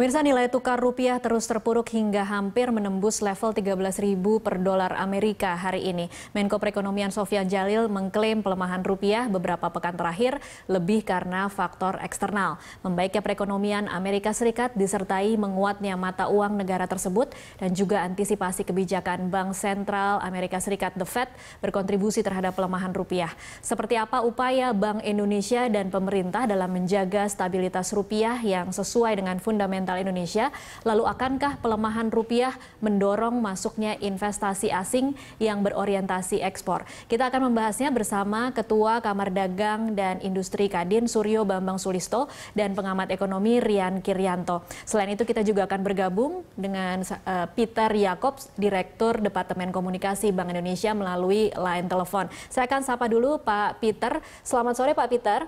Pemirsa, nilai tukar rupiah terus terpuruk hingga hampir menembus level 13.000 per dolar Amerika hari ini. Menko Perekonomian Sofyan Djalil mengklaim pelemahan rupiah beberapa pekan terakhir lebih karena faktor eksternal. Membaiknya perekonomian Amerika Serikat disertai menguatnya mata uang negara tersebut dan juga antisipasi kebijakan Bank Sentral Amerika Serikat The Fed berkontribusi terhadap pelemahan rupiah. Seperti apa upaya Bank Indonesia dan pemerintah dalam menjaga stabilitas rupiah yang sesuai dengan fundamental Indonesia, lalu akankah pelemahan rupiah mendorong masuknya investasi asing yang berorientasi ekspor? Kita akan membahasnya bersama Ketua Kamar Dagang dan Industri Kadin Suryo Bambang Sulisto dan pengamat ekonomi Rian Kiryanto. Selain itu kita juga akan bergabung dengan Peter Jacobs, Direktur Departemen Komunikasi Bank Indonesia melalui line telepon. Saya akan sapa dulu Pak Peter. Selamat sore Pak Peter.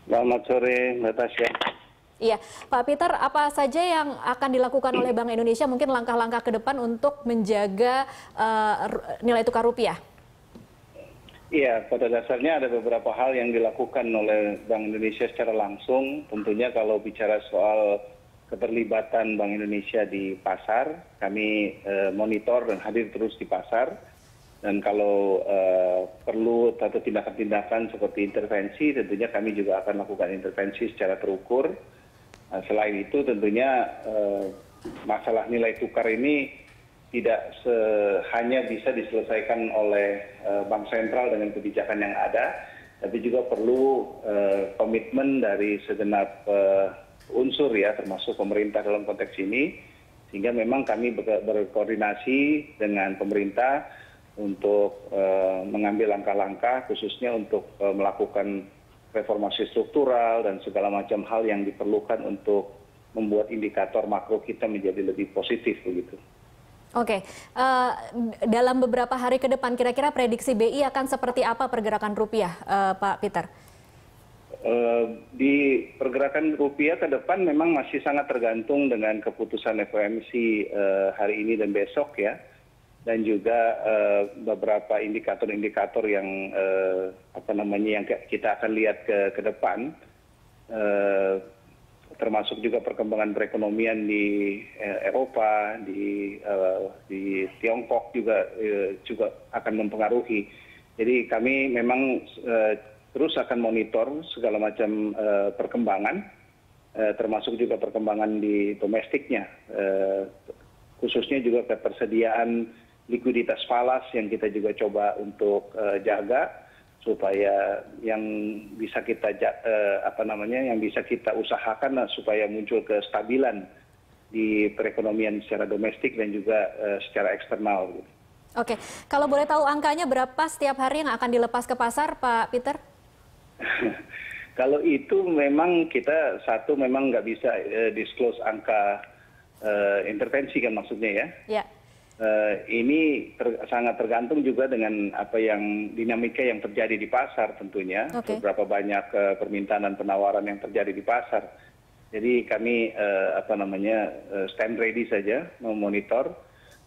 Selamat sore Mbak Tasya. Iya, Pak Peter, apa saja yang akan dilakukan oleh Bank Indonesia, mungkin langkah-langkah ke depan untuk menjaga nilai tukar rupiah? Iya, pada dasarnya ada beberapa hal yang dilakukan oleh Bank Indonesia secara langsung. Tentunya kalau bicara soal keterlibatan Bank Indonesia di pasar, kami monitor dan hadir terus di pasar. Dan kalau perlu atau tindakan-tindakan seperti intervensi, tentunya kami juga akan lakukan intervensi secara terukur. Selain itu tentunya masalah nilai tukar ini tidak hanya bisa diselesaikan oleh Bank Sentral dengan kebijakan yang ada, tapi juga perlu komitmen dari segenap unsur ya, termasuk pemerintah dalam konteks ini, sehingga memang kami berkoordinasi dengan pemerintah untuk mengambil langkah-langkah khususnya untuk melakukan reformasi struktural dan segala macam hal yang diperlukan untuk membuat indikator makro kita menjadi lebih positif begitu. Oke, dalam beberapa hari ke depan kira-kira prediksi BI akan seperti apa pergerakan rupiah, Pak Peter? Di pergerakan rupiah ke depan memang masih sangat tergantung dengan keputusan FOMC hari ini dan besok ya. Dan juga beberapa indikator-indikator yang yang kita akan lihat ke depan, termasuk juga perkembangan perekonomian di Eropa, di Tiongkok juga akan mempengaruhi. Jadi kami memang terus akan monitor segala macam perkembangan, termasuk juga perkembangan di domestiknya, khususnya juga ketersediaan likuiditas falas yang kita juga coba untuk jaga supaya yang bisa kita usahakan supaya muncul kestabilan di perekonomian secara domestik dan juga secara eksternal. Oke, kalau boleh tahu angkanya berapa setiap hari yang akan dilepas ke pasar, Pak Peter? Kalau itu memang kita memang nggak bisa disclose angka intervensi kan maksudnya ya. Ya. Ini sangat tergantung juga dengan apa yang dinamika yang terjadi di pasar tentunya. Okay. Beberapa banyak permintaan dan penawaran yang terjadi di pasar. Jadi kami stand ready saja memonitor.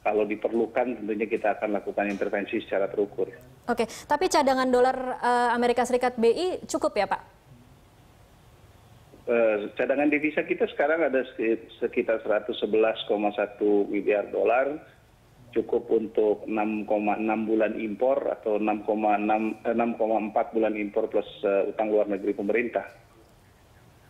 Kalau diperlukan tentunya kita akan lakukan intervensi secara terukur. Oke, tapi cadangan dolar Amerika Serikat BI cukup ya Pak? Cadangan devisa kita sekarang ada sekitar 111,1 miliar dolar. Cukup untuk 6,6 bulan impor atau 6,4 bulan impor plus utang luar negeri pemerintah.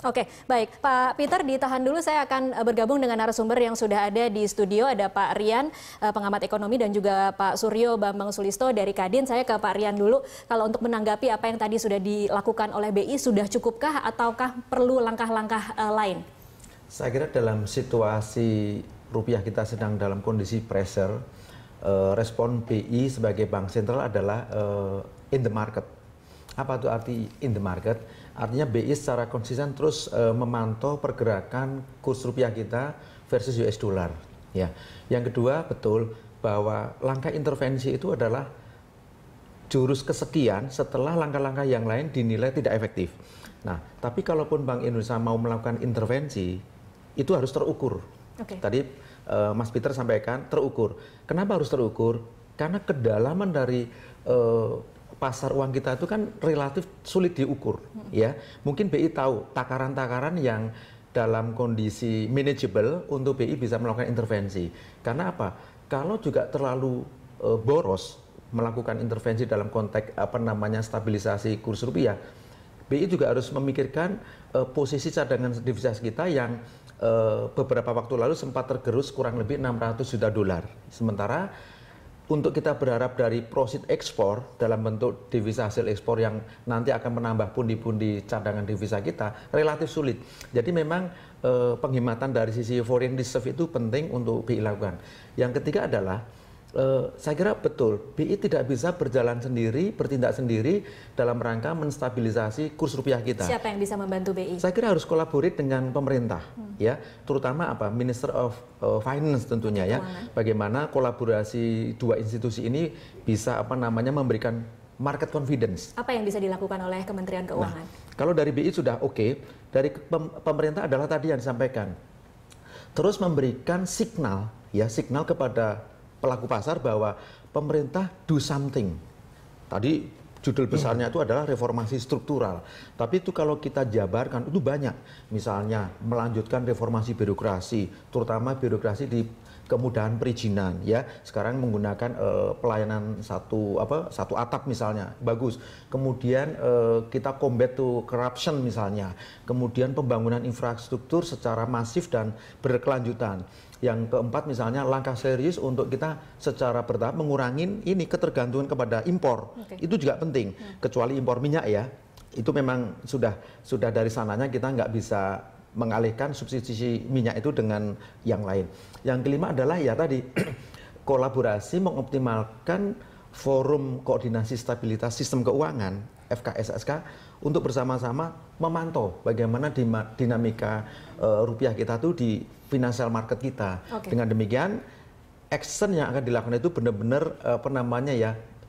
Oke, baik. Pak Peter, ditahan dulu. Saya akan bergabung dengan narasumber yang sudah ada di studio. Ada Pak Rian, pengamat ekonomi, dan juga Pak Suryo Bambang Sulisto dari Kadin. Saya ke Pak Rian dulu. Kalau untuk menanggapi apa yang tadi sudah dilakukan oleh BI, sudah cukupkah ataukah perlu langkah-langkah lain? Saya kira dalam situasi rupiah kita sedang dalam kondisi pressure, respon BI sebagai bank sentral adalah in the market. Apa itu arti in the market? Artinya BI secara konsisten terus memantau pergerakan kurs rupiah kita versus US dollar. Ya. Yang kedua, betul bahwa langkah intervensi itu adalah jurus kesekian setelah langkah-langkah yang lain dinilai tidak efektif. Nah, tapi kalaupun Bank Indonesia mau melakukan intervensi, itu harus terukur. Okay. Tadi Mas Peter sampaikan terukur. Kenapa harus terukur? Karena kedalaman dari pasar uang kita itu kan relatif sulit diukur. Ya, mungkin BI tahu takaran-takaran yang dalam kondisi manageable untuk BI bisa melakukan intervensi. Karena apa? Kalau juga terlalu boros melakukan intervensi dalam konteks stabilisasi kurs rupiah, BI juga harus memikirkan posisi cadangan devisa kita yang beberapa waktu lalu sempat tergerus kurang lebih 600 juta dolar. Sementara untuk kita berharap dari proceed ekspor dalam bentuk devisa hasil ekspor yang nanti akan menambah pundi-pundi cadangan devisa kita relatif sulit. Jadi memang penghematan dari sisi foreign reserve itu penting untuk BI lakukan. Yang ketiga adalah saya kira betul, BI tidak bisa berjalan sendiri, bertindak sendiri dalam rangka menstabilisasi kurs rupiah kita. Siapa yang bisa membantu BI? Saya kira harus kolaborasi dengan pemerintah, ya, terutama Minister of Finance tentunya, ya. Bagaimana kolaborasi dua institusi ini bisa memberikan market confidence. Apa yang bisa dilakukan oleh Kementerian Keuangan? Nah, kalau dari BI sudah oke, dari pemerintah adalah tadi yang disampaikan, terus memberikan signal kepada pelaku pasar bahwa pemerintah do something. Tadi judul besarnya itu adalah reformasi struktural. Tapi itu kalau kita jabarkan itu banyak. Misalnya melanjutkan reformasi birokrasi, terutama birokrasi di kemudahan perizinan, ya. Sekarang menggunakan pelayanan satu atap misalnya, bagus. Kemudian kita combat to corruption misalnya. Kemudian pembangunan infrastruktur secara masif dan berkelanjutan. Yang keempat misalnya langkah serius untuk kita secara bertahap mengurangi ketergantungan kepada impor. Itu juga penting, kecuali impor minyak, ya. Itu memang sudah dari sananya kita nggak bisa mengalihkan subsidi minyak itu dengan yang lain. Yang kelima adalah ya tadi kolaborasi mengoptimalkan forum koordinasi stabilitas sistem keuangan FKSSK untuk bersama-sama memantau bagaimana dinamika rupiah kita tuh di financial market kita. Dengan demikian action yang akan dilakukan itu benar-benar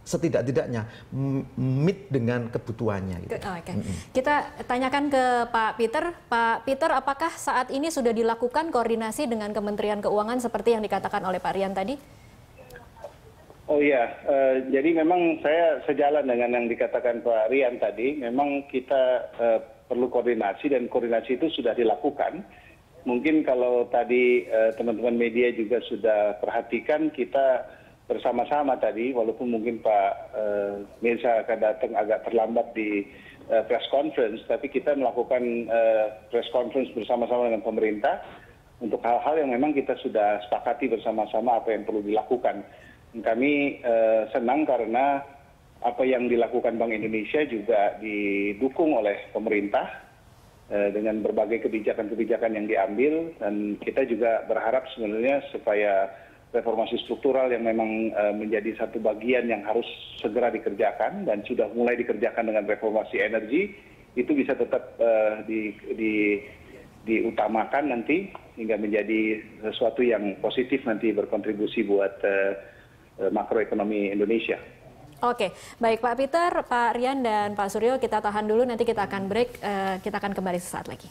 setidak-tidaknya meet dengan kebutuhannya. Gitu. Kita tanyakan ke Pak Peter. Pak Peter, apakah saat ini sudah dilakukan koordinasi dengan Kementerian Keuangan seperti yang dikatakan oleh Pak Rian tadi? Oh iya, jadi memang saya sejalan dengan yang dikatakan Pak Rian tadi. Memang kita perlu koordinasi dan koordinasi itu sudah dilakukan. Mungkin kalau tadi teman-teman media juga sudah perhatikan, kita bersama-sama tadi, walaupun mungkin Pak Mirza akan datang agak terlambat di press conference, tapi kita melakukan press conference bersama-sama dengan pemerintah untuk hal-hal yang memang kita sudah sepakati bersama-sama apa yang perlu dilakukan. Kami senang karena apa yang dilakukan Bank Indonesia juga didukung oleh pemerintah dengan berbagai kebijakan-kebijakan yang diambil, dan kita juga berharap sebenarnya supaya reformasi struktural yang memang menjadi satu bagian yang harus segera dikerjakan dan sudah mulai dikerjakan dengan reformasi energi itu bisa tetap diutamakan nanti hingga menjadi sesuatu yang positif nanti berkontribusi buat makroekonomi Indonesia. Oke, baik Pak Peter, Pak Rian, dan Pak Suryo, kita tahan dulu, nanti kita akan break, kita akan kembali sesaat lagi.